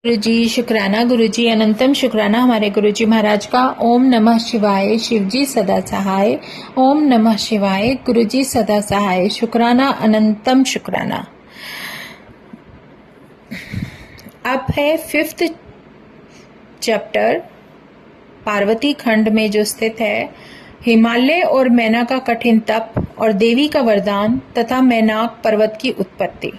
गुरुजी शुक्राना, गुरुजी अनंतम शुक्राना हमारे गुरुजी महाराज का। ओम नमः शिवाय, शिवजी सदा सहाय। ओम नमः शिवाय, गुरुजी सदा सहाय। शुक्राना, अनंतम शुक्राना। अब है 5th चैप्टर पार्वती खंड में जो स्थित है हिमालय और मैना का कठिन तप और देवी का वरदान तथा मैनाक पर्वत की उत्पत्ति।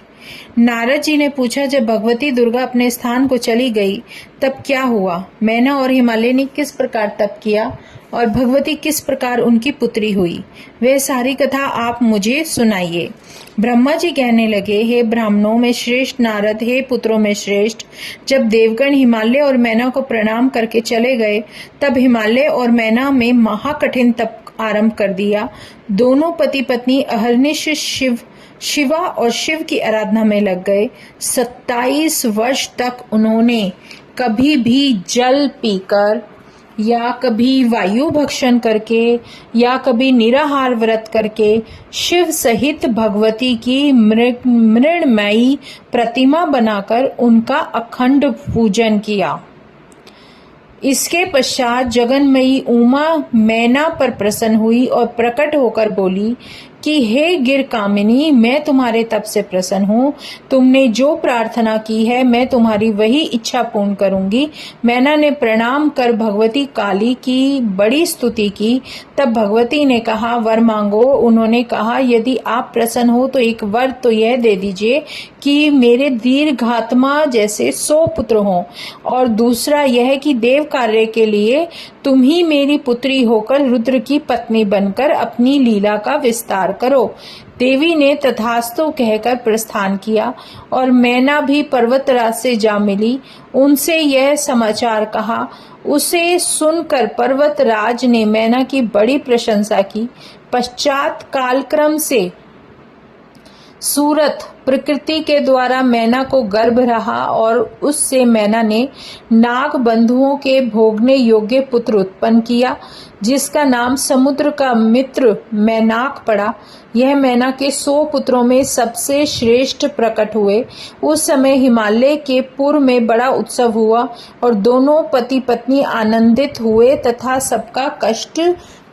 नारद जी ने पूछा, जब भगवती दुर्गा अपने स्थान को चली गई तब क्या हुआ? मैना और हिमालय ने किस प्रकार तप किया और भगवती किस प्रकार उनकी पुत्री हुई? वह सारी कथा आप मुझे सुनाइए। ब्रह्मा जी कहने लगे, हे ब्राह्मणों में श्रेष्ठ नारद, हे पुत्रों में श्रेष्ठ, जब देवगण हिमालय और मैना को प्रणाम करके चले गए तब हिमालय और मैना में महाकठिन तप आरंभ कर दिया। दोनों पति पत्नी अहर्निश शिवा और शिव की आराधना में लग गए। 27 वर्ष तक उन्होंने कभी भी जल पीकर या कभी वायु भक्षण करके या कभी निराहार व्रत करके शिव सहित भगवती की मृण्मयी प्रतिमा बनाकर उनका अखंड पूजन किया। इसके पश्चात जगन्मयी उमा मैना पर प्रसन्न हुई और प्रकट होकर बोली कि हे गिर कामिनी, मैं तुम्हारे तप से प्रसन्न हूँ। तुमने जो प्रार्थना की है मैं तुम्हारी वही इच्छा पूर्ण करूंगी। मैना ने प्रणाम कर भगवती काली की बड़ी स्तुति की। तब भगवती ने कहा, वर मांगो। उन्होंने कहा, यदि आप प्रसन्न हो तो एक वर तो यह दे दीजिए कि मेरे दीर्घात्मा जैसे 100 पुत्र हों, और दूसरा यह कि देव कार्य के लिए तुम ही मेरी पुत्री होकर रुद्र की पत्नी बनकर अपनी लीला का विस्तार करो। देवी ने तथास्तु कहकर प्रस्थान किया और मैना भी पर्वतराज से जा मिली। उनसे यह समाचार कहा। उसे सुनकर पर्वतराज ने मैना की बड़ी प्रशंसा की। पश्चात कालक्रम से सूरत प्रकृति के द्वारा मैना को गर्भ रहा और उससे मैना ने नाग बंधुओं के भोगने योग्य पुत्र उत्पन्न किया, जिसका नाम समुद्र का मित्र मैनाक पड़ा। यह मैना के 100 पुत्रों में सबसे श्रेष्ठ प्रकट हुए। उस समय हिमालय के पूर्व में बड़ा उत्सव हुआ और दोनों पति पत्नी आनंदित हुए तथा सबका कष्ट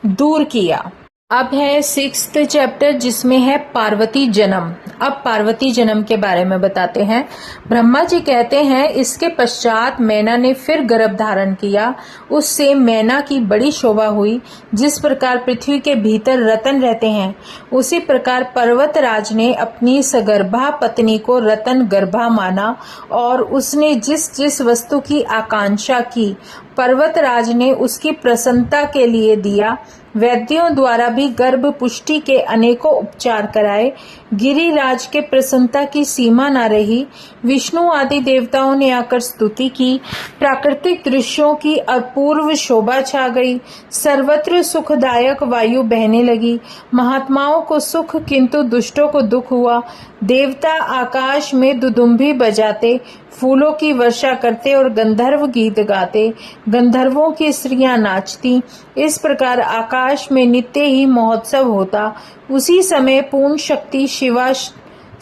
दूर किया। अब है 6th चैप्टर जिसमें है पार्वती जन्म। अब पार्वती जन्म के बारे में बताते हैं। ब्रह्मा जी कहते हैं, इसके पश्चात मैना ने फिर गर्भ धारण किया। उससे मैना की बड़ी शोभा हुई। जिस प्रकार पृथ्वी के भीतर रतन रहते हैं उसी प्रकार पर्वतराज ने अपनी सगर्भा पत्नी को रतन गर्भा माना और उसने जिस जिस वस्तु की आकांक्षा की पर्वतराज ने उसकी प्रसन्नता के लिए दिया। वैद्यों द्वारा भी गर्भ पुष्टि के अनेकों उपचार कराए। गिरिराज के प्रसन्नता की सीमा न रही। विष्णु आदि देवताओं ने आकर स्तुति की। प्राकृतिक दृश्यों की अपूर्व शोभा छा गई। सर्वत्र सुखदायक वायु बहने लगी। महात्माओं को सुख किंतु दुष्टों को दुख हुआ। देवता आकाश में दुदुम्भी बजाते, फूलों की वर्षा करते और गंधर्व गीत गाते। गंधर्वों की स्त्रियां नाचती। इस प्रकार आकाश में नित्य ही महोत्सव होता। उसी समय पूर्ण शक्ति शिवा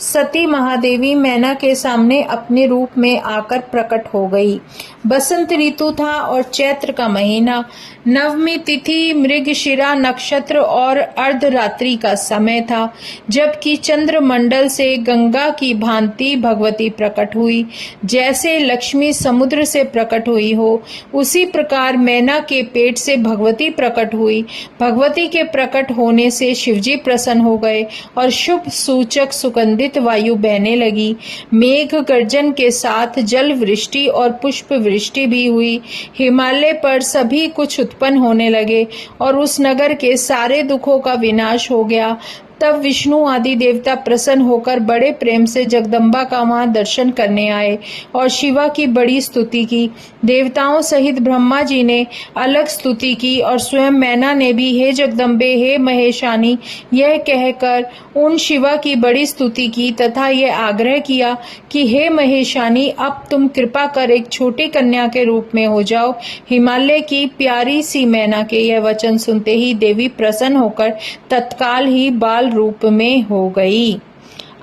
सती महादेवी मैना के सामने अपने रूप में आकर प्रकट हो गई। बसंत ऋतु था और चैत्र का महीना। नवमी तिथि मृगशिरा नक्षत्र और अर्धरात्रि का समय था, जबकि चंद्रमंडल से गंगा की भांति भगवती प्रकट हुई। जैसे लक्ष्मी समुद्र से प्रकट हुई हो उसी प्रकार मैना के पेट से भगवती प्रकट हुई। भगवती के प्रकट होने से शिवजी प्रसन्न हो गए और शुभ सूचक सुगंधित वायु बहने लगी। मेघ गर्जन के साथ जल वृष्टि और पुष्प वृष्टि भी हुई। हिमालय पर सभी कुछ उत्पन्न होने लगे और उस नगर के सारे दुखों का विनाश हो गया। तब विष्णु आदि देवता प्रसन्न होकर बड़े प्रेम से जगदम्बा का वहां दर्शन करने आए और शिवा की बड़ी स्तुति की। देवताओं सहित ब्रह्मा जी ने अलग स्तुति की और स्वयं मैना ने भी हे जगदम्बे, हे महेशानी यह कहकर उन शिवा की बड़ी स्तुति की तथा यह आग्रह किया कि हे महेशानी, अब तुम कृपा कर एक छोटी कन्या के रूप में हो जाओ। हिमालय की प्यारी सी मैना के यह वचन सुनते ही देवी प्रसन्न होकर तत्काल ही बाल रूप में हो गई।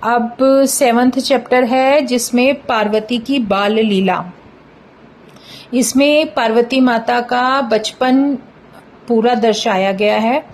अब 7th चैप्टर है जिसमें पार्वती की बाल लीला। इसमें पार्वती माता का बचपन पूरा दर्शाया गया है।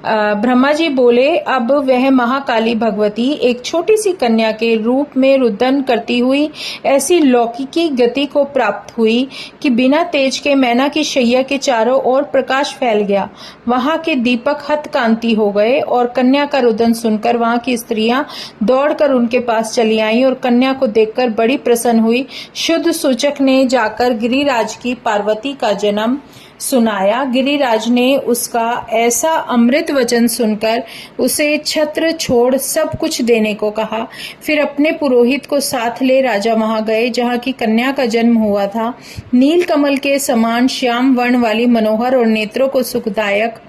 ब्रह्मा जी बोले, अब वह महाकाली भगवती एक छोटी सी कन्या के रूप में रुदन करती हुई ऐसी लौकिकी गति को प्राप्त हुई कि बिना तेज के मैना की शैया के चारों ओर प्रकाश फैल गया। वहां के दीपक हतकांति हो गए और कन्या का रुदन सुनकर वहां की स्त्रियां दौड़कर उनके पास चली आईं और कन्या को देखकर बड़ी प्रसन्न हुई। शुद्ध सूचक ने जाकर गिरिराज की पार्वती का जन्म सुनाया। गिरिराज ने उसका ऐसा अमृत वचन सुनकर उसे छत्र छोड़ सब कुछ देने को कहा। फिर अपने पुरोहित को साथ ले राजा वहां गए जहां की कन्या का जन्म हुआ था। नील कमल के समान श्याम वर्ण वाली मनोहर और नेत्रों को सुखदायक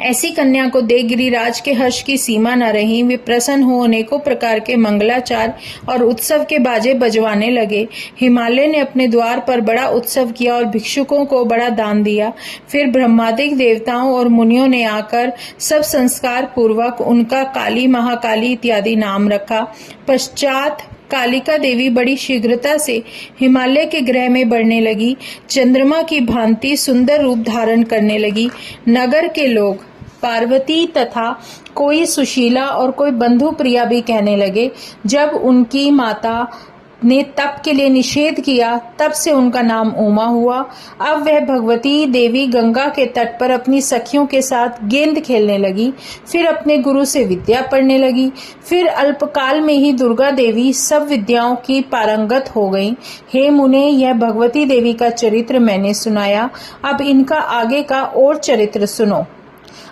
ऐसी कन्या को देख गिरिराज के हर्ष की सीमा न रही। वे प्रसन्न हो अनेकों प्रकार के मंगलाचार और उत्सव के बाजे बजवाने लगे। हिमालय ने अपने द्वार पर बड़ा उत्सव किया और भिक्षुकों को बड़ा दान दिया। फिर ब्रह्मादिक देवताओं और मुनियों ने आकर सब संस्कार पूर्वक उनका काली, महाकाली इत्यादि नाम रखा। पश्चात कालिका देवी बड़ी शीघ्रता से हिमालय के ग्रह में बढ़ने लगी। चंद्रमा की भांति सुंदर रूप धारण करने लगी। नगर के लोग पार्वती तथा कोई सुशीला और कोई बंधु प्रिया भी कहने लगे। जब उनकी माता ने तप के लिए निषेध किया तब से उनका नाम उमा हुआ। अब वह भगवती देवी गंगा के तट पर अपनी सखियों के साथ गेंद खेलने लगी। फिर अपने गुरु से विद्या पढ़ने लगी। फिर अल्पकाल में ही दुर्गा देवी सब विद्याओं की पारंगत हो गई। हे मुने, यह भगवती देवी का चरित्र मैंने सुनाया। अब इनका आगे का और चरित्र सुनो।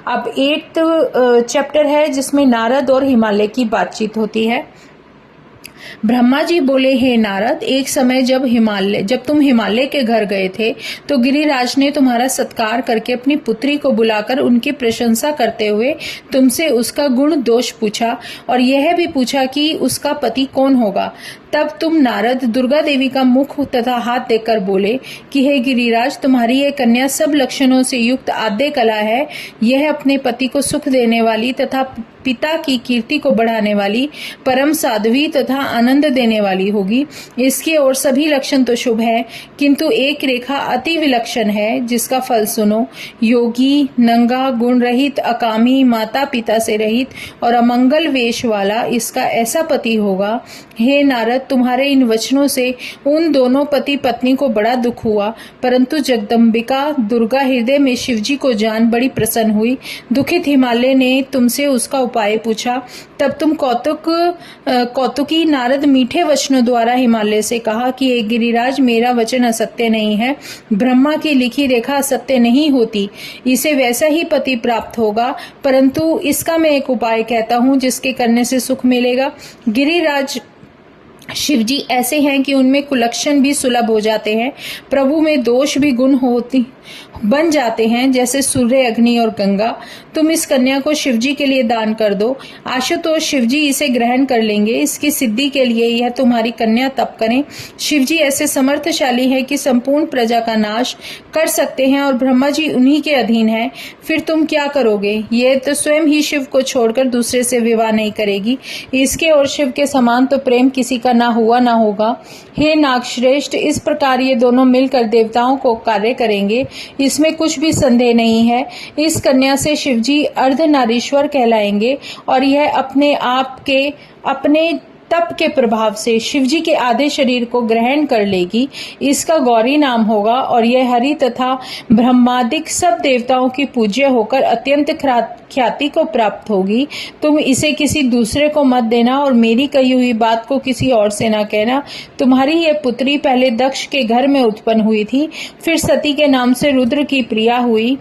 अब 8th चैप्टर है जिसमें नारद और हिमालय की बातचीत होती है। ब्रह्मा जी बोले, हे नारद, एक समय जब तुम हिमालय के घर गए थे तो गिरिराज ने तुम्हारा सत्कार करके अपनी पुत्री को बुलाकर उनकी प्रशंसा करते हुए तुमसे उसका गुण दोष पूछा और यह भी पूछा कि उसका पति कौन होगा। तब तुम नारद दुर्गा देवी का मुख तथा हाथ देखकर बोले कि हे गिरिराज, तुम्हारी यह कन्या सब लक्षणों से युक्त आद्य कला है। यह अपने पति को सुख देने वाली तथा पिता की कीर्ति को बढ़ाने वाली, परम साध्वी तथा आनंद देने वाली होगी। इसके और सभी लक्षण तो शुभ है, किंतु एक रेखा अति विलक्षण है जिसका फल सुनो। योगी, नंगा, गुण रहित, अकामी, माता पिता से रहित और अमंगल वेश वाला इसका ऐसा पति होगा। हे नारद, तुम्हारे इन वचनों से उन दोनों पति पत्नी को बड़ा दुख हुआ, परंतु जगदम्बिका दुर्गा हृदय में शिवजी को जान बड़ी प्रसन्न हुई। दुखित हिमालय ने तुमसे उसका उपाय पूछा। तब तुम कौतुकी नारद मीठे वचनों द्वारा हिमालय से कहा कि हे गिरिराज, मेरा वचन असत्य नहीं है। ब्रह्मा की लिखी रेखा असत्य नहीं होती। इसे वैसा ही पति प्राप्त होगा, परंतु इसका मैं एक उपाय कहता हूँ जिसके करने से सुख मिलेगा। गिरिराज शिवजी ऐसे हैं कि उनमें कुलक्षण भी सुलभ हो जाते हैं। प्रभु में दोष भी गुण बन जाते हैं, जैसे सूर्य, अग्नि और गंगा। तुम इस कन्या को शिवजी के लिए दान कर दो। आशुतोष शिवजी इसे ग्रहण कर लेंगे। इसकी सिद्धि के लिए यह तुम्हारी कन्या तप करें। शिवजी ऐसे समर्थशाली है कि संपूर्ण प्रजा का नाश कर सकते हैं और ब्रह्मा जी उन्हीं के अधीन है। फिर तुम क्या करोगे? यह तो स्वयं ही शिव को छोड़कर दूसरे से विवाह नहीं करेगी। इसके और शिव के समान तो प्रेम किसी का ना हुआ ना होगा। हे नागश्रेष्ठ, इस प्रकार ये दोनों मिलकर देवताओं को कार्य करेंगे, इसमें कुछ भी संदेह नहीं है। इस कन्या से शिवजी अर्धनारीश्वर कहलाएंगे और यह अपने आप के अपने तप के प्रभाव से शिवजी के आधे शरीर को ग्रहण कर लेगी। इसका गौरी नाम होगा और यह हरि तथा ब्रह्मादिक सब देवताओं की पूज्य होकर अत्यंत ख्याति को प्राप्त होगी। तुम इसे किसी दूसरे को मत देना और मेरी कही हुई बात को किसी और से न कहना। तुम्हारी यह पुत्री पहले दक्ष के घर में उत्पन्न हुई थी, फिर सती के नाम से रुद्र की प्रिया हुई,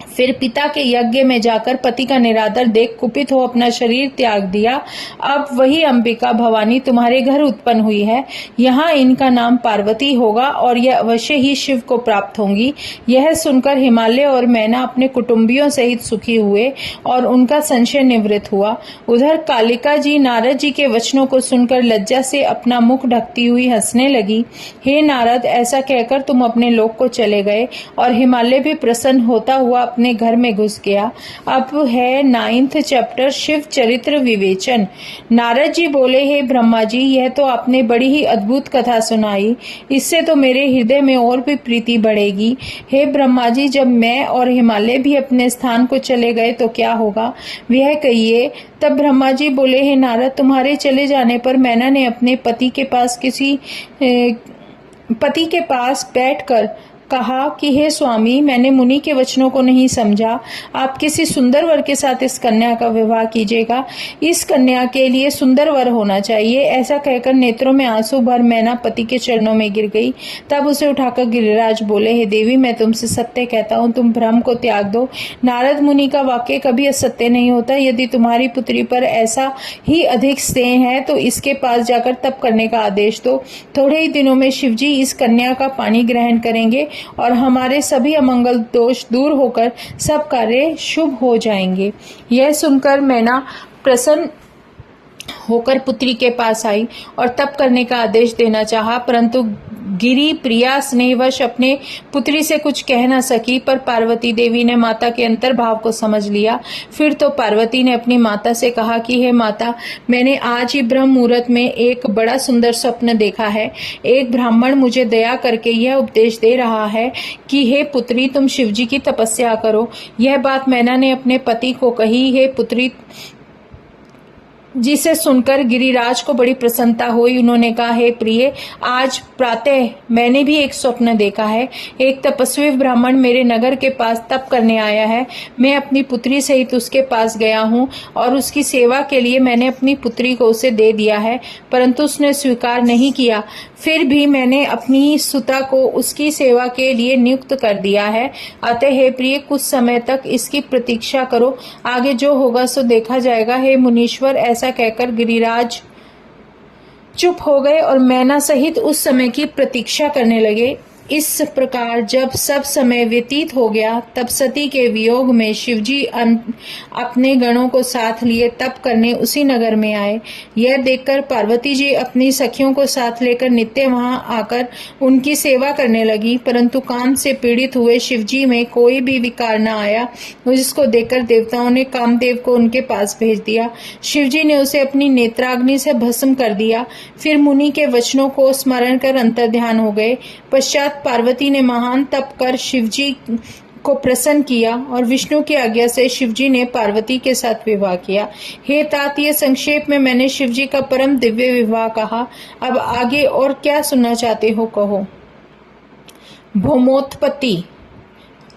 फिर पिता के यज्ञ में जाकर पति का निरादर देख कुपित हो अपना शरीर त्याग दिया। अब वही अंबिका भवानी तुम्हारे घर उत्पन्न हुई है। यहाँ इनका नाम पार्वती होगा और यह अवश्य ही शिव को प्राप्त होंगी। यह सुनकर हिमालय और मैना अपने कुटुंबियों सहित सुखी हुए और उनका संशय निवृत्त हुआ। उधर कालिका जी नारद जी के वचनों को सुनकर लज्जा से अपना मुख ढकती हुई हंसने लगी। हे नारद, ऐसा कहकर तुम अपने लोक को चले गए और हिमालय भी प्रसन्न होता हुआ अपने अपने घर में घुस गया। अब है 9th चैप्टर, शिव चरित्र विवेचन। नारद जी बोले, हे ब्रह्मा जी, यह तो आपने बड़ी ही अद्भुत कथा सुनाई, इससे तो मेरे हृदय में और भी प्रीति बढ़ेगी। हे ब्रह्मा जी, जब मैं और हिमालय भी अपने स्थान को चले गए तो क्या होगा, वह कहिए। तब ब्रह्मा जी बोले, हे नारद, तुम्हारे चले जाने पर मैना ने अपने पति के पास बैठकर कहा कि हे स्वामी, मैंने मुनि के वचनों को नहीं समझा। आप किसी सुंदर वर के साथ इस कन्या का विवाह कीजिएगा। इस कन्या के लिए सुंदर वर होना चाहिए। ऐसा कहकर नेत्रों में आंसू भर मैना पति के चरणों में गिर गई। तब उसे उठाकर गिरिराज बोले, हे देवी, मैं तुमसे सत्य कहता हूँ, तुम भ्रम को त्याग दो। नारद मुनि का वाक्य कभी असत्य नहीं होता। यदि तुम्हारी पुत्री पर ऐसा ही अधिक स्नेह है तो इसके पास जाकर तप करने का आदेश दो। थोड़े ही दिनों में शिवजी इस कन्या का पानी ग्रहण करेंगे और हमारे सभी अमंगल दोष दूर होकर सब कार्य शुभ हो जाएंगे। यह सुनकर मैना प्रसन्न होकर पुत्री के पास आई और तप करने का आदेश देना चाहा, परंतु गिरी प्रिया स्नेहवश अपने पुत्री से कुछ कह न सकी। पर पार्वती देवी ने माता के अंतर्भाव को समझ लिया। फिर तो पार्वती ने अपनी माता से कहा कि हे माता, मैंने आज ही ब्रह्म मुहूर्त में एक बड़ा सुंदर स्वप्न देखा है। एक ब्राह्मण मुझे दया करके यह उपदेश दे रहा है कि हे पुत्री, तुम शिवजी की तपस्या करो। यह बात मैना ने अपने पति को कही। हे पुत्री, जिसे सुनकर गिरिराज को बड़ी प्रसन्नता हुई। उन्होंने कहा, हे प्रिय, आज प्रातः मैंने भी एक स्वप्न देखा है। एक तपस्वी ब्राह्मण मेरे नगर के पास तप करने आया है। मैं अपनी पुत्री सहित उसके पास गया हूँ और उसकी सेवा के लिए मैंने अपनी पुत्री को उसे दे दिया है, परंतु उसने स्वीकार नहीं किया। फिर भी मैंने अपनी सुता को उसकी सेवा के लिए नियुक्त कर दिया है। अतः हे प्रिय, कुछ समय तक इसकी प्रतीक्षा करो, आगे जो होगा सो देखा जाएगा। हे मुनीश्वर, ऐसा कहकर गिरिराज चुप हो गए और मैना सहित उस समय की प्रतीक्षा करने लगे। इस प्रकार जब सब समय व्यतीत हो गया, तब सती के वियोग में शिवजी अपने गणों को साथ लिए तप करने उसी नगर में आए। यह देखकर पार्वती जी अपनी सखियों को साथ लेकर नित्य वहां आकर उनकी सेवा करने लगी, परंतु काम से पीड़ित हुए शिवजी में कोई भी विकार न आया, जिसको देखकर देवताओं ने कामदेव को उनके पास भेज दिया। शिवजी ने उसे अपनी नेत्राग्नि से भस्म कर दिया। फिर मुनि के वचनों को स्मरण कर अंतर्ध्यान हो गए। पश्चात पार्वती ने महान तप कर शिवजी को प्रसन्न किया और विष्णु की आज्ञा से शिवजी ने पार्वती के साथ विवाह किया। हे तात, ये संक्षेप में मैंने शिवजी का परम दिव्य विवाह कहा। अब आगे और क्या सुनना चाहते हो, कहो। भौमोत्पत्ति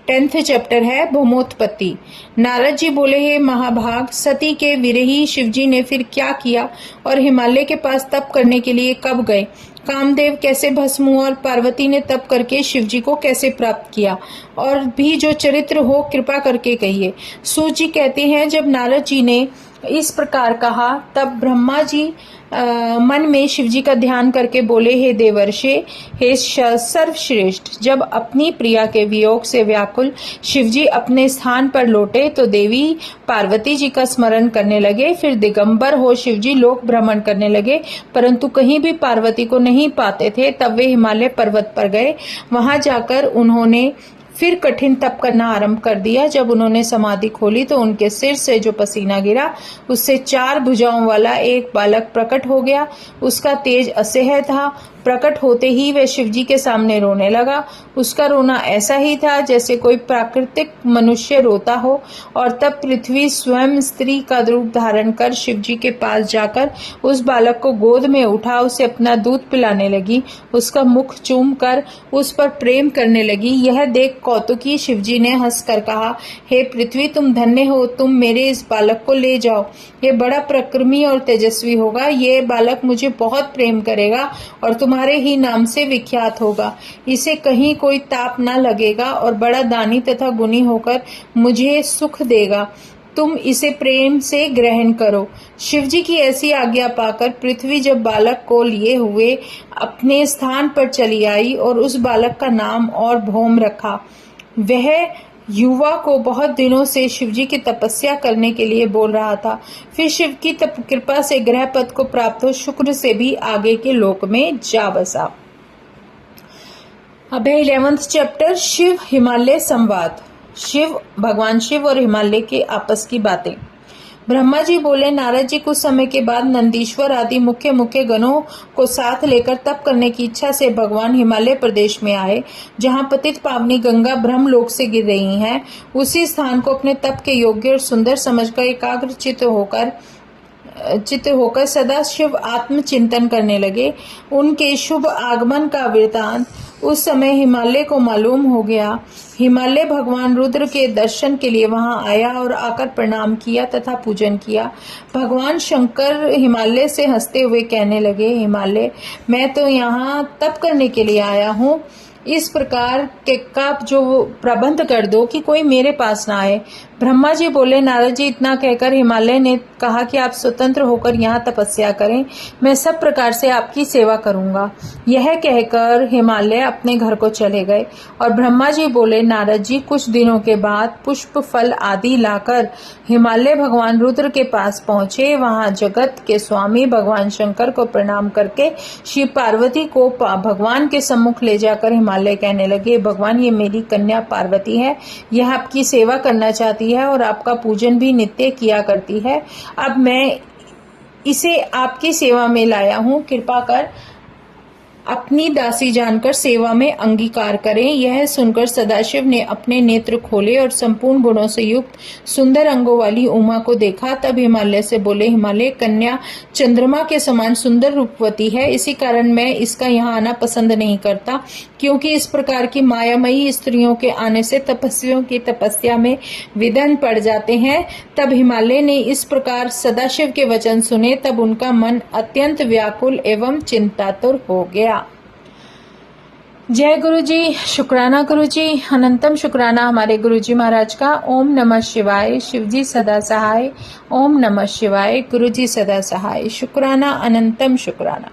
10th चैप्टर है, भौमोत्पत्ति। नारद जी बोले, हे महाभाग, सती के विरही शिवजी ने फिर क्या किया और हिमालय के पास तप करने के लिए कब गए? कामदेव कैसे भस्म हुआ और पार्वती ने तप करके शिवजी को कैसे प्राप्त किया? और भी जो चरित्र हो कृपा करके कहिए। सूत जी कहते हैं, जब नारद जी ने इस प्रकार कहा तब ब्रह्मा जी मन में शिवजी का ध्यान करके बोले, हे देवर्षि, हे सर्वश्रेष्ठ, जब अपनी प्रिया के वियोग से व्याकुल शिवजी अपने स्थान पर लौटे तो देवी पार्वती जी का स्मरण करने लगे। फिर दिगंबर हो शिवजी लोक भ्रमण करने लगे, परंतु कहीं भी पार्वती को नहीं पाते थे। तब वे हिमालय पर्वत पर गए। वहां जाकर उन्होंने फिर कठिन तप करना आरंभ कर दिया। जब उन्होंने समाधि खोली तो उनके सिर से जो पसीना गिरा उससे 4 भुजाओं वाला एक बालक प्रकट हो गया। उसका तेज असह्य था। प्रकट होते ही वह शिवजी के सामने रोने लगा। उसका रोना ऐसा ही था जैसे कोई प्राकृतिक मनुष्य रोता हो। और तब पृथ्वी स्वयं स्त्री का रूप धारण कर शिवजी के पास जाकर उस बालक को गोद में उठा उसे अपना दूध पिलाने लगी। उसका मुख चूम कर उस पर प्रेम करने लगी। यह देख कौतुकी शिवजी ने हंसकर कहा, हे पृथ्वी, तुम धन्य हो, तुम मेरे इस बालक को ले जाओ। ये बड़ा पराक्रमी और तेजस्वी होगा। ये बालक मुझे बहुत प्रेम करेगा और तुम्हारे ही नाम से विख्यात होगा। इसे कहीं कोई ताप न लगेगा और बड़ा दानी तथा गुणी होकर मुझे सुख देगा। तुम इसे प्रेम से ग्रहण करो। शिवजी की ऐसी आज्ञा पाकर पृथ्वी जब बालक को लिए हुए अपने स्थान पर चली आई और उस बालक का नाम और भौम रखा। वह युवा को बहुत दिनों से शिवजी की तपस्या करने के लिए बोल रहा था। फिर शिव की कृपा से ग्रह पद को प्राप्त हो शुक्र से भी आगे के लोक में जा बसा। अब है 11th चैप्टर, शिव हिमालय संवाद। भगवान शिव और हिमालय के आपस की बातें। ब्रह्मा जी बोले, नारद जी कुछ समय के बाद नंदीश्वर आदि मुख्य मुख्य गणों को साथ लेकर तप करने की इच्छा से भगवान हिमालय प्रदेश में आए, जहां पतित पावनी गंगा ब्रह्मलोक से गिर रही हैं। उसी स्थान को अपने तप के योग्य और सुंदर समझकर एकाग्र चित्त होकर सदाशिव आत्मचिंतन करने लगे। उनके शुभ आगमन का वृतांत उस समय हिमालय को मालूम हो गया। हिमालय भगवान रुद्र के दर्शन के लिए वहां आया और आकर प्रणाम किया तथा पूजन किया। भगवान शंकर हिमालय से हंसते हुए कहने लगे, हिमालय, मैं तो यहाँ तप करने के लिए आया हूँ। इस प्रकार का जो प्रबंध कर दो कि कोई मेरे पास ना आए। ब्रह्मा जी बोले, नारद जी, इतना कहकर हिमालय ने कहा कि आप स्वतंत्र होकर यहाँ तपस्या करें, मैं सब प्रकार से आपकी सेवा करूंगा। यह कहकर हिमालय अपने घर को चले गए और ब्रह्मा जी बोले, नारद जी, कुछ दिनों के बाद पुष्प फल आदि लाकर हिमालय भगवान रुद्र के पास पहुंचे। वहां जगत के स्वामी भगवान शंकर को प्रणाम करके शिव पार्वती को भगवान के सम्मुख ले जाकर हिमालय कहने लगे, भगवान, ये मेरी कन्या पार्वती है, यह आपकी सेवा करना चाहती है और आपका पूजन भी नित्य किया करती है। अब मैं इसे आपकी सेवा में लाया हूँ, कृपा कर अपनी दासी जानकर सेवा में अंगीकार करें। यह सुनकर सदाशिव ने अपने नेत्र खोले और संपूर्ण गुणों से युक्त सुंदर अंगों वाली उमा को देखा। तब हिमालय से बोले, हिमालय, कन्या चंद्रमा के समान सुंदर रूपवती है, इसी कारण मैं इसका यहाँ आना पसंद नहीं करता, क्योंकि इस प्रकार की मायामयी स्त्रियों के आने से तपस्वियों की तपस्या में विघ्न पड़ जाते हैं। तब हिमालय ने इस प्रकार सदाशिव के वचन सुने, तब उनका मन अत्यंत व्याकुल एवं चिंतातुर हो गया। जय गुरु जी, शुक्राना गुरु जी, अनंतम शुक्राना हमारे गुरु जी महाराज का। ओम नमः शिवाय। शिव जी सदा सहाय। ओम नमः शिवाय। गुरु जी सदा सहाय। शुक्राना, अनंतम शुक्राना।